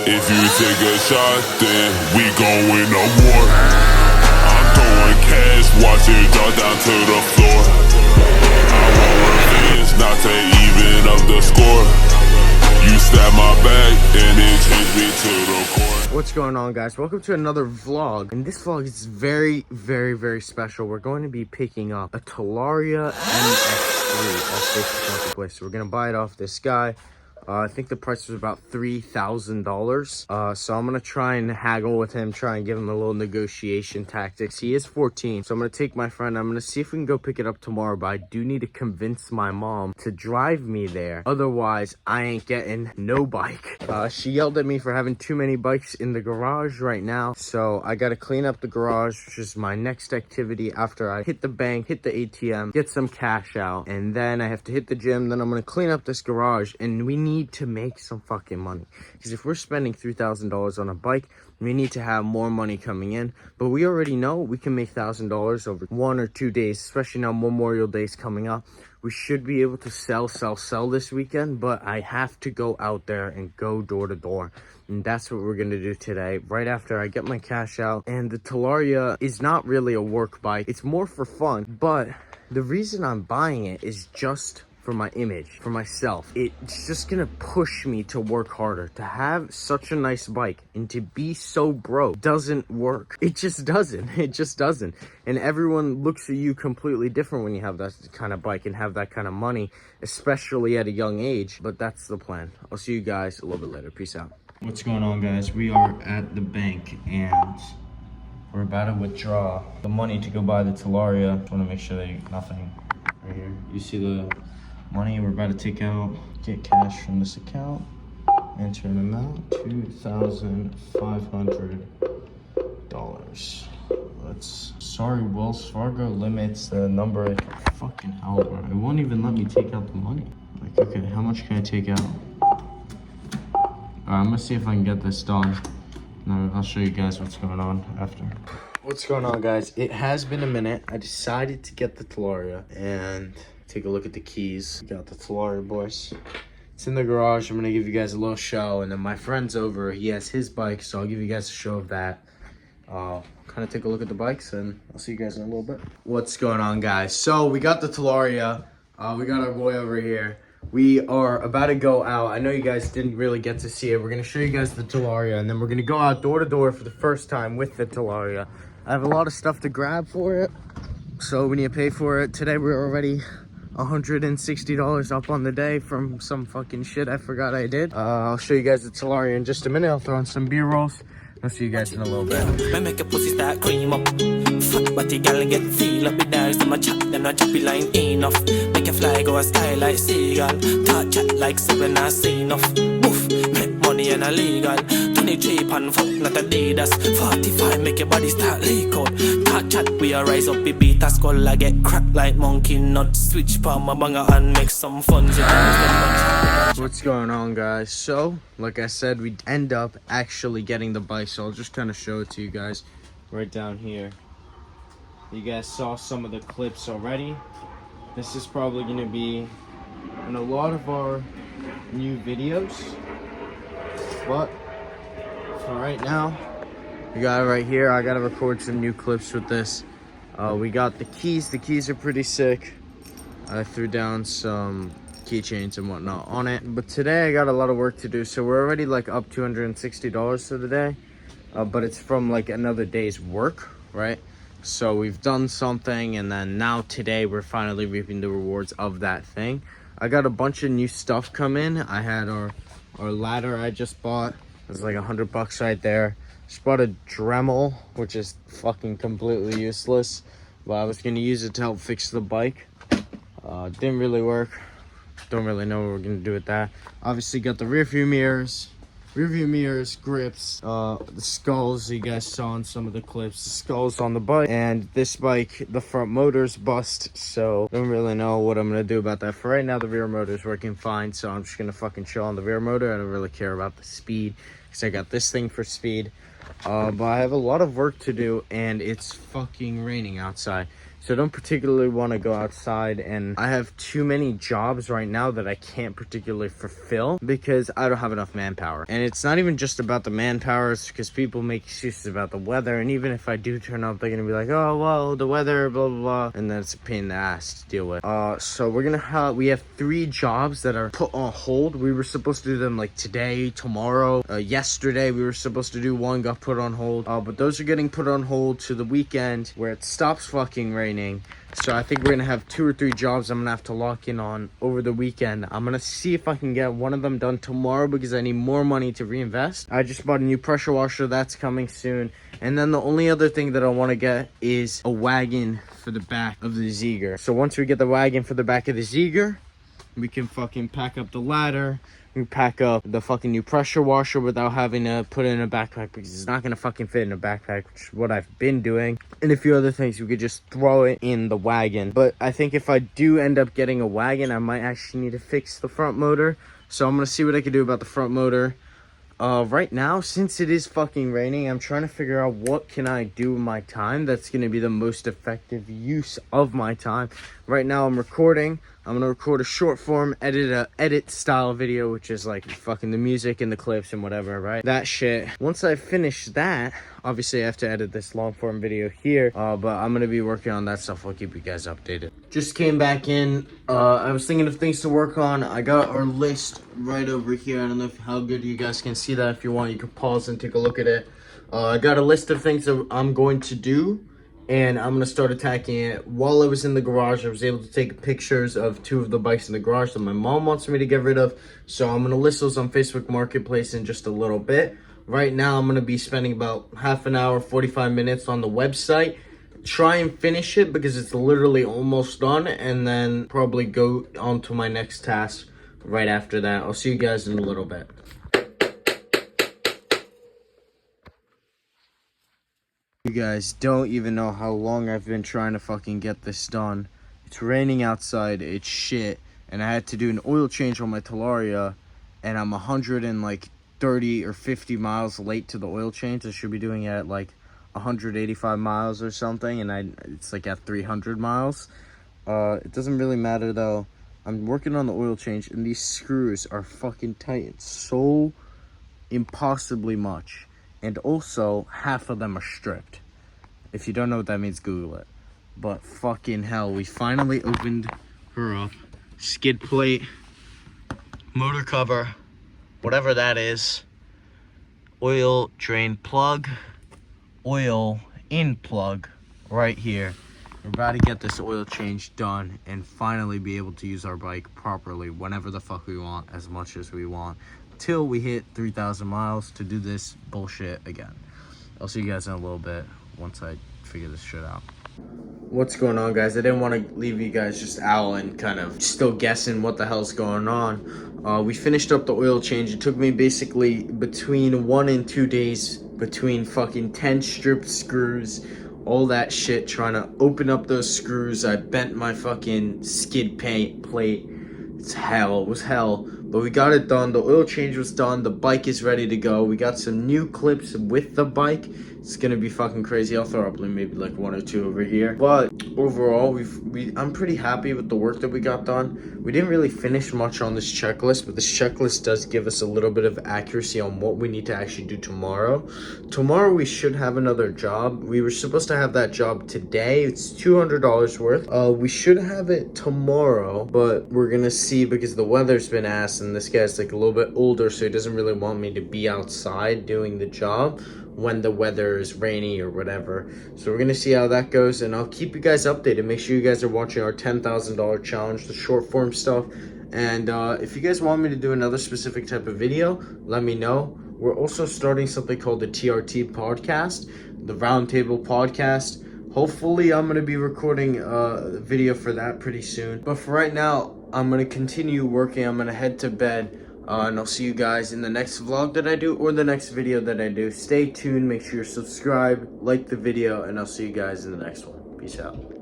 If you take a shot, then we gon' win a war. I'm throwing cash, watch it drop down to the floor. I want revenge, not to even up the score. You stab my back and it changed me to the core. What's going on, guys? Welcome to another vlog, and this vlog is very special. We're going to be picking up a Talaria MX3 off this. We're gonna buy it off this guy. I think the price was about $3,000. So I'm gonna try and haggle with him, try and give him a little negotiation tactics. He is 14, so I'm gonna take my friend. I'm gonna see if we can go pick it up tomorrow, but I do need to convince my mom to drive me there. Otherwise, I ain't getting no bike. She yelled at me for having too many bikes in the garage right now, so I gotta clean up the garage, which is my next activity after I hit the bank, hit the ATM, get some cash out, and then I have to hit the gym. Then I'm gonna clean up this garage, and we need to make some fucking money, because if we're spending $3,000 on a bike, we need to have more money coming in. But we already know we can make $1,000 over 1 or 2 days, especially now Memorial Day is coming up. We should be able to sell this weekend, but I have to go out there and go door to door, and that's what we're gonna do today, right after I get my cash out. And the Talaria is not really a work bike, it's more for fun, but the reason I'm buying it is just for my image, for myself. It's just gonna push me to work harder. To have such a nice bike and to be so broke doesn't work. It just doesn't. And everyone looks at you completely different when you have that kind of bike and have that kind of money, especially at a young age. But that's the plan. I'll see you guys a little bit later. Peace out. What's going on, guys? We are at the bank and we're about to withdraw the money to go buy the Talaria. I want to make sure that nothing right here. You see the money we're about to take out, get cash from this account, enter an amount, $2,500. Sorry, Wells Fargo limits the number. Fucking hell, bro. It won't even let me take out the money. Like, okay, how much can I take out? Alright, I'm gonna see if I can get this done. Now I'll show you guys what's going on after. What's going on, guys? It has been a minute. I decided to get the Talaria and take a look at the keys. We got the Talaria, boys. It's in the garage. I'm gonna give you guys a little show, and then my friend's over. He has his bike, so I'll give you guys a show of that. Kind of take a look at the bikes, and I'll see you guys in a little bit. What's going on, guys? So we got the Talaria. We got our boy over here. We are about to go out. I know you guys didn't really get to see it. We're gonna show you guys the Talaria, and then we're gonna go out door to door for the first time with the Talaria. I have a lot of stuff to grab for it, so we need to pay for it. Today we're already $160 up on the day from some fucking shit I forgot I did. I'll show you guys the Talaria in just a minute. I'll throw in some B-rolls. I'll see you guys in a little bit. Make a pussy start cream up. Fuck body girl and get feel up with dance. I'm a chat, then I choppy line enough. Make a fly go a sky like seagull. Talk chat like seven I see enough. Woof, make money and illegal. 23 pound fuck not Adidas. 45 make your body start leak out. Talk chat we a rise up, we beat a skull. I get cracked like monkey nut. Switch palm my banger and make some fun. What's going on, guys? So like I said, we end up actually getting the bike, so I'll just kind of show it to you guys right down here. You guys saw some of the clips already. This is probably going to be in a lot of our new videos, but for right now we got it right here. I gotta record some new clips with this. We got the keys. The keys are pretty sick. I threw down some keychains and whatnot on it, but today I got a lot of work to do, so we're already like up $260 for the day, but it's from like another day's work, right? So we've done something, and then now today we're finally reaping the rewards of that thing. I got a bunch of new stuff come in. I had our ladder I just bought. It was like $100 right there. Just bought a Dremel, which is fucking completely useless, but I was gonna use it to help fix the bike. Didn't really work. Don't really know what we're gonna do with that. Obviously got the rear view mirrors, grips, the skulls you guys saw in some of the clips, the skulls on the bike. And this bike, the front motor's bust, so don't really know what I'm gonna do about that. For right now, the rear motor's working fine, so I'm just gonna fucking chill on the rear motor. I don't really care about the speed, because I got this thing for speed. But I have a lot of work to do, and it's fucking raining outside. So I don't particularly want to go outside, and I have too many jobs right now that I can't particularly fulfill because I don't have enough manpower. And it's not even just about the manpower, it's because people make excuses about the weather, and even if I do turn up, they're gonna be like, oh well, the weather, blah blah blah, and then it's a pain in the ass to deal with. So we have 3 jobs that are put on hold. We were supposed to do them like today, tomorrow, yesterday we were supposed to do one, got put on hold, but those are getting put on hold to the weekend where it stops fucking raining. So I think we're gonna have 2 or 3 jobs I'm gonna have to lock in on over the weekend. I'm gonna see if I can get one of them done tomorrow because I need more money to reinvest. I just bought a new pressure washer, that's coming soon. And then the only other thing that I want to get is a wagon for the back of the Zeger. So once we get the wagon for the back of the Zeger, we can fucking pack up the ladder. We pack up the fucking new pressure washer without having to put it in a backpack because it's not gonna fucking fit in a backpack, which is what I've been doing. And a few other things, we could just throw it in the wagon. But I think if I do end up getting a wagon, I might actually need to fix the front motor. So I'm gonna see what I can do about the front motor. Right now, since it is fucking raining, I'm trying to figure out what can I do with my time that's going to be the most effective use of my time. Right now, I'm recording. I'm going to record a short form, edit style video, which is like fucking the music and the clips and whatever, right? That shit. Once I finish that, obviously I have to edit this long form video here, but I'm going to be working on that stuff. I'll keep you guys updated. Just came back in. I was thinking of things to work on. I got our list right over here. I don't know how good you guys can see that. If you want, you can pause and take a look at it. I got a list of things that I'm going to do, and I'm going to start attacking it. While I was in the garage, I was able to take pictures of 2 of the bikes in the garage that my mom wants me to get rid of. So I'm going to list those on Facebook Marketplace in just a little bit. Right now, I'm going to be spending about half an hour, 45 minutes on the website. Try and finish it because it's literally almost done, and then probably go on to my next task right after that. I'll see you guys in a little bit. You guys don't even know how long I've been trying to fucking get this done. It's raining outside, it's shit, and I had to do an oil change on my Talaria, and I'm 130 or 50 miles late to the oil change. I should be doing it at like 185 miles or something, and it's like at 300 miles. It doesn't really matter though. I'm working on the oil change, and these screws are fucking tight. It's so impossibly much. And also, half of them are stripped. If you don't know what that means, Google it. But fucking hell, we finally opened her up. Skid plate, motor cover, whatever that is, oil drain plug, oil in plug right here. We're about to get this oil change done and finally be able to use our bike properly whenever the fuck we want, as much as we want, till we hit 3,000 miles to do this bullshit again. I'll see you guys in a little bit once I figure this shit out. What's going on, guys? I didn't want to leave you guys just out and kind of still guessing what the hell's going on. We finished up the oil change. It took me basically between 1 and 2 days between fucking 10 stripped screws, all that shit, trying to open up those screws. I bent my fucking skid plate. It's hell. It was hell. But we got it done. The oil change was done. The bike is ready to go. We got some new clips with the bike. It's gonna be fucking crazy. I'll throw up maybe like 1 or 2 over here. But overall, I'm pretty happy with the work that we got done. We didn't really finish much on this checklist, but this checklist does give us a little bit of accuracy on what we need to actually do tomorrow. Tomorrow we should have another job. We were supposed to have that job today. It's $200 worth. We should have it tomorrow, but we're gonna see because the weather's been ass, and this guy's like a little bit older, so he doesn't really want me to be outside doing the job when the weather is rainy or whatever. So we're gonna see how that goes, and I'll keep you guys updated. Make sure you guys are watching our $10,000 challenge, the short form stuff. And if you guys want me to do another specific type of video, let me know. We're also starting something called the TRT podcast, the Roundtable podcast. Hopefully I'm gonna be recording a video for that pretty soon. But for right now, I'm gonna continue working. I'm gonna head to bed. And I'll see you guys in the next vlog that I do or the next video that I do. Stay tuned. Make sure you subscribe, like the video, and I'll see you guys in the next one. Peace out.